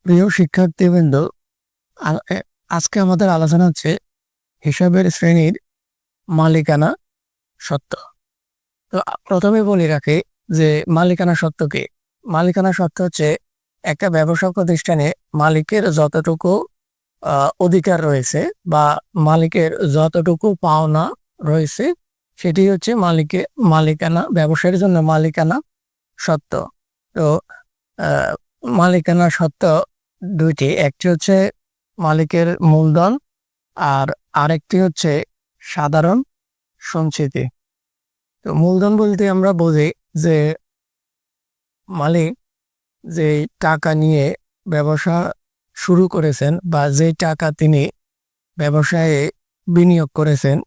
প্রিয় শিক্ষার্থীবৃন্দ, আজকে আমাদের আলোচনা হচ্ছে হিসাবের শ্রেণীর মালিকানা সত্ত্ব। তো প্রথমে বলে রাখি যে মালিকানা সত্ত্ব কি। মালিকানা সত্ত্ব হচ্ছে একটা ব্যবসা প্রতিষ্ঠানে মালিকের যতটুকু অধিকার রয়েছে বা মালিকের যতটুকু পাওনা রয়েছে সেটি হচ্ছে মালিকানা, ব্যবসায়ের জন্য মালিকানা সত্ত্ব। তো আহ, মালিকানা সত্ত্ব দুইটি, একটি হচ্ছে মালিকের মূলধন আর আরেকটি হচ্ছে সাধারণ সঞ্চিতি। তো মূলধন বলতে আমরা বুঝি যে মালিক যে টাকা নিয়ে ব্যবসা শুরু করেছেন বা যে টাকা তিনি ব্যবসায়ে বিনিয়োগ করেছেন,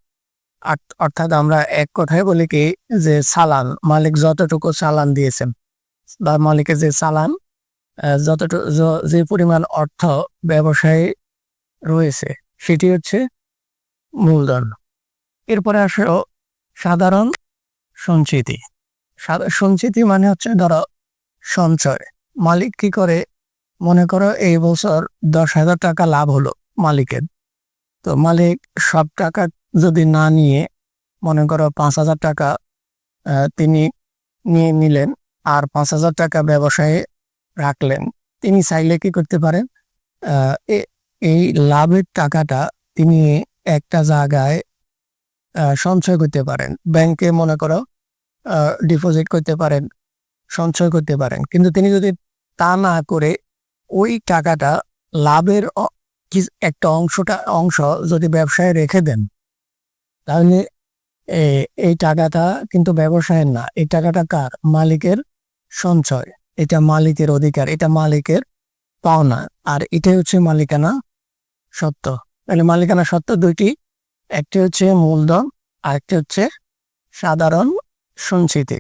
অর্থাৎ আমরা এক কথায় বলি কি যে চালান, মালিক যতটুকু চালান দিয়েছেন বা মালিকের যে চালান, যতটুকু যে পরিমাণ অর্থ ব্যবসায়ে রয়েছে সেটি হচ্ছে মূলধন। এরপরে আসলো সাধারণ সঞ্চিতি। সঞ্চিতি মানে হচ্ছে ধরো সঞ্চয়। মালিক কি করে, মনে করো এই বছর 10,000 টাকা লাভ হলো মালিকের। তো মালিক সব টাকা যদি না নিয়ে, মনে করো 5,000 টাকা তিনি নিয়ে নিলেন আর 5,000 টাকা ব্যবসায়ে রাখলেন। তিনি চাইলে কি করতে পারেন, এই লাভের টাকাটা তিনি একটা জায়গায় সঞ্চয় করতে পারেন, ব্যাংকে মনে করো ডিপোজিট করতে পারেন, সঞ্চয় করতে পারেন। কিন্তু তিনি যদি তা না করে ওই টাকাটা লাভের একটা অংশ যদি ব্যবসায় রেখে দেন, তাহলে এই টাকাটা কিন্তু ব্যবসায়ের না, এই টাকাটা কার, মালিকের সঞ্চয়। এটা মালিকের অধিকার, এটা মালিকের পাওনা, আর এটাই হচ্ছে মালিকানা সত্ত্ব। তাহলে মালিকানা সত্ত্ব দুইটি, একটি হচ্ছে মূলধন আর একটি হচ্ছে সাধারণ সঞ্চিতি।